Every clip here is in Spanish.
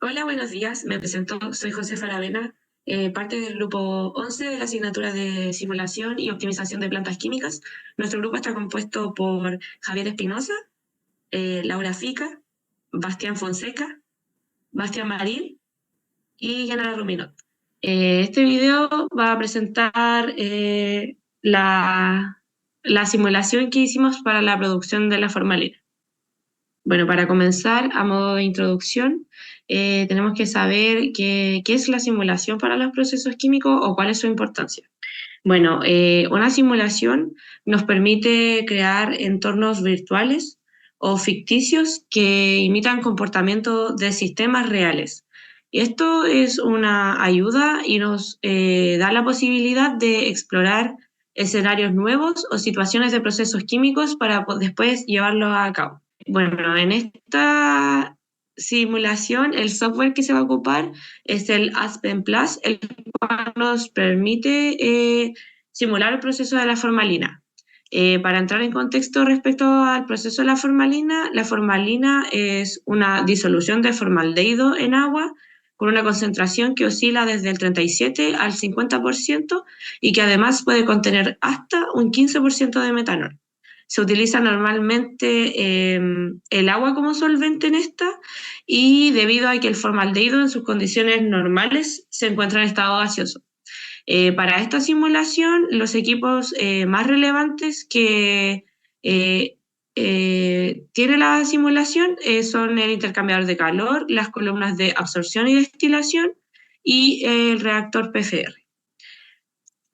Hola, buenos días. Me presento, soy José Faravena, parte del grupo 11 de la asignatura de Simulación y Optimización de Plantas Químicas. Nuestro grupo está compuesto por Javier Espinosa, Laura Fica, Bastián Fonseca, Bastián Marín y Yanara Ruminot. Este video va a presentar la simulación que hicimos para la producción de la formalina. Bueno, para comenzar, a modo de introducción, tenemos que saber qué es la simulación para los procesos químicos o cuál es su importancia. Bueno, una simulación nos permite crear entornos virtuales o ficticios que imitan comportamiento de sistemas reales. Y esto es una ayuda y nos da la posibilidad de explorar escenarios nuevos o situaciones de procesos químicos para después llevarlos a cabo. Bueno, en esta simulación, el software que se va a ocupar es el Aspen Plus, el cual nos permite simular el proceso de la formalina. Para entrar en contexto respecto al proceso de la formalina es una disolución de formaldehído en agua con una concentración que oscila desde el 37 al 50% y que además puede contener hasta un 15% de metanol. Se utiliza normalmente el agua como solvente en esta y debido a que el formaldehído en sus condiciones normales se encuentra en estado gaseoso. Para esta simulación, los equipos más relevantes que eh, tiene la simulación son el intercambiador de calor, las columnas de absorción y destilación y el reactor PCR.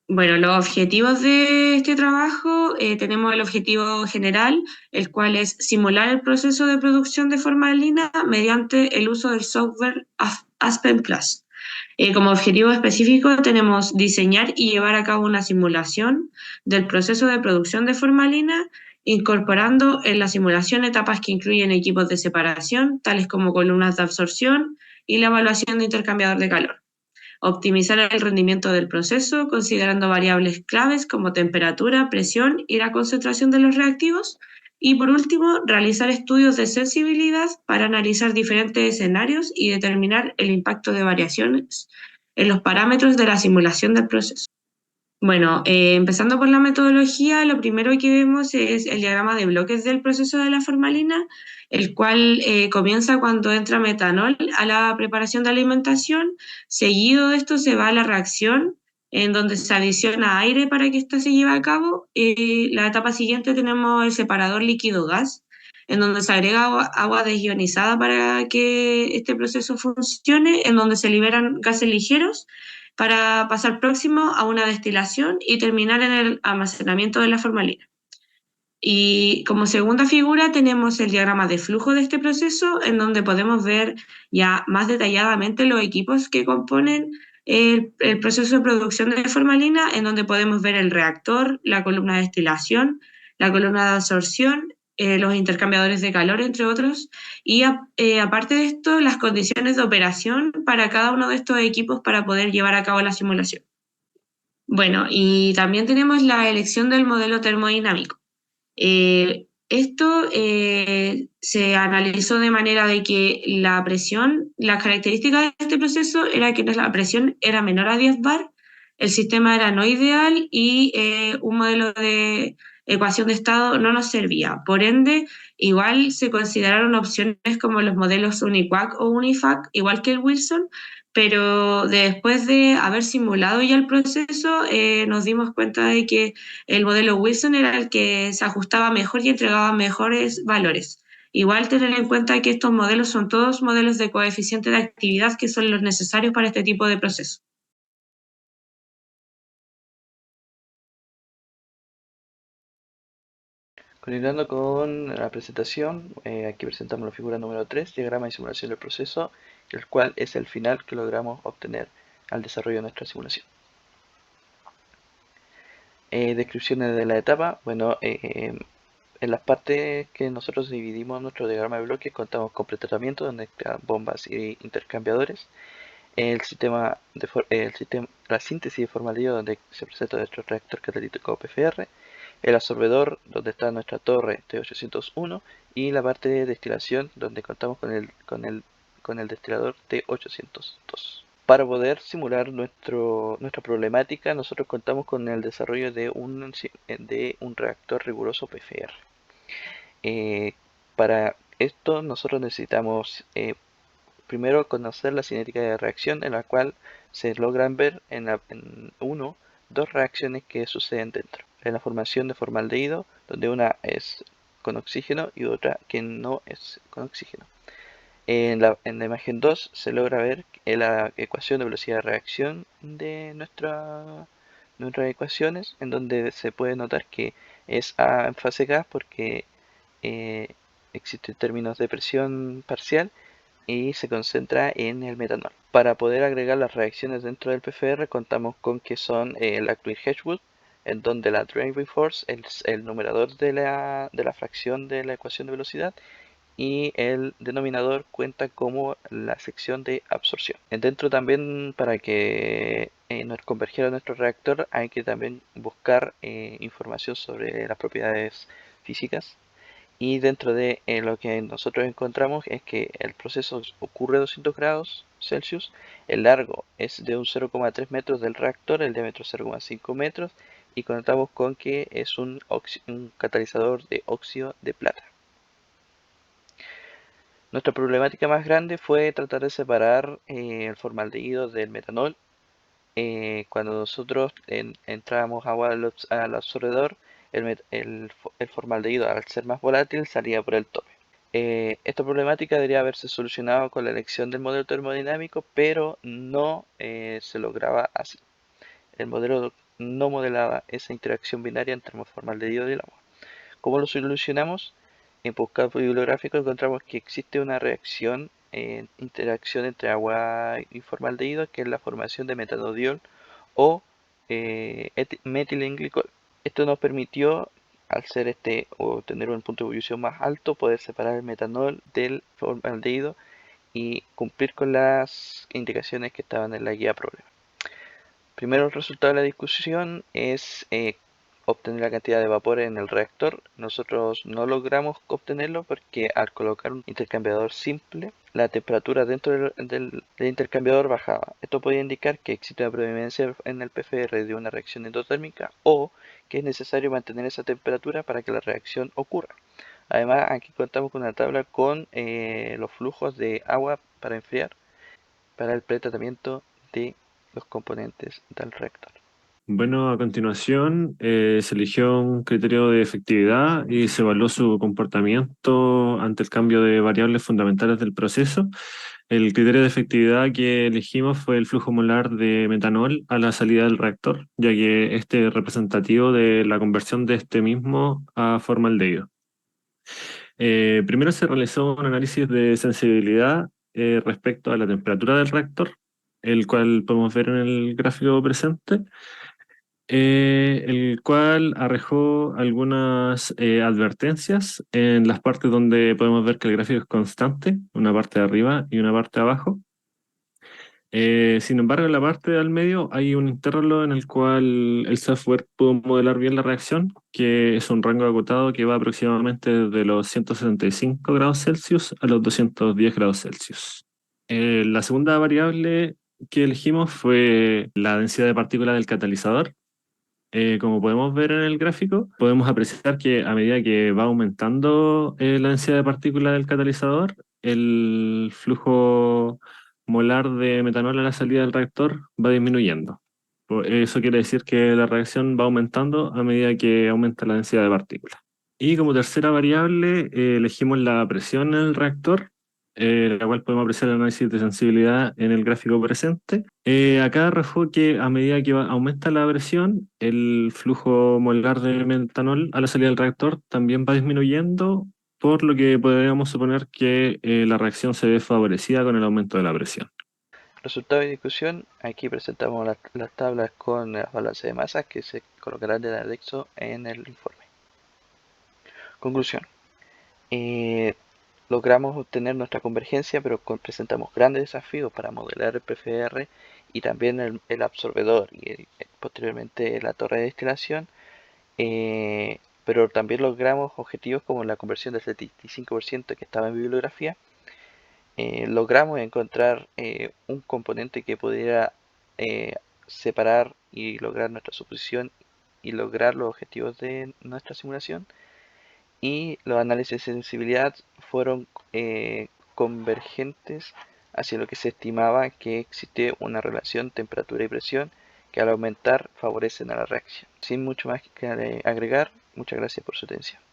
Bueno, los objetivos de este trabajo, tenemos el objetivo general, el cual es simular el proceso de producción de formalina mediante el uso del software Aspen Plus. Como objetivo específico tenemos diseñar y llevar a cabo una simulación del proceso de producción de formalina, incorporando en la simulación etapas que incluyen equipos de separación, tales como columnas de absorción y la evaluación de intercambiador de calor. Optimizar el rendimiento del proceso considerando variables claves como temperatura, presión y la concentración de los reactivos. Y por último, realizar estudios de sensibilidad para analizar diferentes escenarios y determinar el impacto de variaciones en los parámetros de la simulación del proceso. Bueno, empezando por la metodología, lo primero que vemos es el diagrama de bloques del proceso de la formalina, el cual comienza cuando entra metanol a la preparación de alimentación. Seguido de esto se va a la reacción, en donde se adiciona aire para que ésta se lleve a cabo. La etapa siguiente tenemos el separador líquido-gas, en donde se agrega agua desionizada para que este proceso funcione, en donde se liberan gases ligeros para pasar próximo a una destilación y terminar en el almacenamiento de la formalina. Y como segunda figura tenemos el diagrama de flujo de este proceso, en donde podemos ver ya más detalladamente los equipos que componen el proceso de producción de formalina, en donde podemos ver el reactor, la columna de destilación, la columna de absorción, los intercambiadores de calor, entre otros, y aparte de esto, las condiciones de operación para cada uno de estos equipos para poder llevar a cabo la simulación. Bueno, y también tenemos la elección del modelo termodinámico. Esto se analizó de manera de que la presión, las características de este proceso era que la presión era menor a 10 bar, el sistema era no ideal y un modelo de ecuación de estado no nos servía. Por ende, igual se consideraron opciones como los modelos UNIQUAC o UNIFAC, igual que el Wilson, pero después de haber simulado ya el proceso, nos dimos cuenta de que el modelo Wilson era el que se ajustaba mejor y entregaba mejores valores. Igual tener en cuenta que estos modelos son todos modelos de coeficiente de actividad que son los necesarios para este tipo de proceso. Continuando con la presentación, aquí presentamos la figura número 3, diagrama y simulación del proceso, el cual es el final que logramos obtener al desarrollo de nuestra simulación. Descripciones de la etapa. Bueno, en las partes que nosotros dividimos nuestro diagrama de bloques contamos con pretratamiento, donde están bombas y intercambiadores, la síntesis de formaldehído, donde se presenta nuestro reactor catalítico PCR, el absorbedor, donde está nuestra torre T801, y la parte de destilación, donde contamos con el destilador T802. Para poder simular nuestra problemática, nosotros contamos con el desarrollo de un reactor riguroso PFR. Para esto nosotros necesitamos primero conocer la cinética de reacción, en la cual se logran ver dos reacciones que suceden dentro. En la formación de formaldehído, donde una es con oxígeno y otra que no es con oxígeno. En la imagen 2 se logra ver la ecuación de velocidad de reacción de nuestras ecuaciones, en donde se puede notar que es A en fase gas porque eh, existen términos de presión parcial y se concentra en el metanol. Para poder agregar las reacciones dentro del PFR contamos con que son el Ackley-Hedgewood, en donde la driving force es el numerador de la fracción de la ecuación de velocidad y el denominador cuenta como la sección de absorción. Dentro también, para que nos convergiera nuestro reactor, hay que también buscar información sobre las propiedades físicas, y dentro de lo que nosotros encontramos es que el proceso ocurre a 200 grados Celsius, el largo es de un 0,3 metros del reactor, el diámetro 0,5 metros, y contamos con que es un catalizador de óxido de plata. Nuestra problemática más grande fue tratar de separar el formaldehído del metanol. Cuando nosotros entrábamos agua al absorbedor, el formaldehído, al ser más volátil, salía por el tope. Esta problemática debería haberse solucionado con la elección del modelo termodinámico, pero no se lograba así. El modelo no modelaba esa interacción binaria entre el formaldehído y el agua. ¿Cómo lo solucionamos? En buscado bibliográfico encontramos que existe una reacción, interacción entre agua y formaldehído, que es la formación de metanodiol o metilenglicol. Esto nos permitió, al ser o tener un punto de ebullición más alto, poder separar el metanol del formaldehído y cumplir con las indicaciones que estaban en la guía problema. Primero, el resultado de la discusión es obtener la cantidad de vapor en el reactor. Nosotros no logramos obtenerlo porque al colocar un intercambiador simple, la temperatura dentro del intercambiador bajaba. Esto podía indicar que existe una preeminencia en el PFR de una reacción endotérmica, o que es necesario mantener esa temperatura para que la reacción ocurra. Además, aquí contamos con una tabla con los flujos de agua para enfriar para el pretratamiento de los componentes del reactor. Bueno, a continuación se eligió un criterio de efectividad y se evaluó su comportamiento ante el cambio de variables fundamentales del proceso. El criterio de efectividad que elegimos fue el flujo molar de metanol a la salida del reactor, ya que este es representativo de la conversión de este mismo a formaldehído. Primero se realizó un análisis de sensibilidad respecto a la temperatura del reactor, el cual podemos ver en el gráfico presente, el cual arrojó algunas advertencias en las partes donde podemos ver que el gráfico es constante, una parte de arriba y una parte de abajo. Sin embargo, en la parte del medio hay un intervalo en el cual el software pudo modelar bien la reacción, que es un rango acotado que va aproximadamente desde los 175 grados Celsius a los 210 grados Celsius. La segunda variable que elegimos fue la densidad de partículas del catalizador. Como podemos ver en el gráfico, podemos apreciar que a medida que va aumentando la densidad de partículas del catalizador, el flujo molar de metanol a la salida del reactor va disminuyendo. Eso quiere decir que la reacción va aumentando a medida que aumenta la densidad de partículas. Y como tercera variable, elegimos la presión en el reactor, la cual podemos apreciar el análisis de sensibilidad en el gráfico presente. Acá arrojó que a medida que aumenta la presión, el flujo molar de metanol a la salida del reactor también va disminuyendo, por lo que podríamos suponer que la reacción se ve favorecida con el aumento de la presión. Resultado de discusión, aquí presentamos las tablas con las balanzas de masas que se colocarán de anexo en el informe. Conclusión. Logramos obtener nuestra convergencia, pero presentamos grandes desafíos para modelar el PFR y también el absorbedor y posteriormente la torre de destilación, pero también logramos objetivos como la conversión del 75% que estaba en bibliografía, logramos encontrar un componente que pudiera separar y lograr nuestra suposición y lograr los objetivos de nuestra simulación, y los análisis de sensibilidad fueron convergentes hacia lo que se estimaba que existe una relación temperatura y presión que al aumentar favorecen a la reacción. Sin mucho más que agregar, muchas gracias por su atención.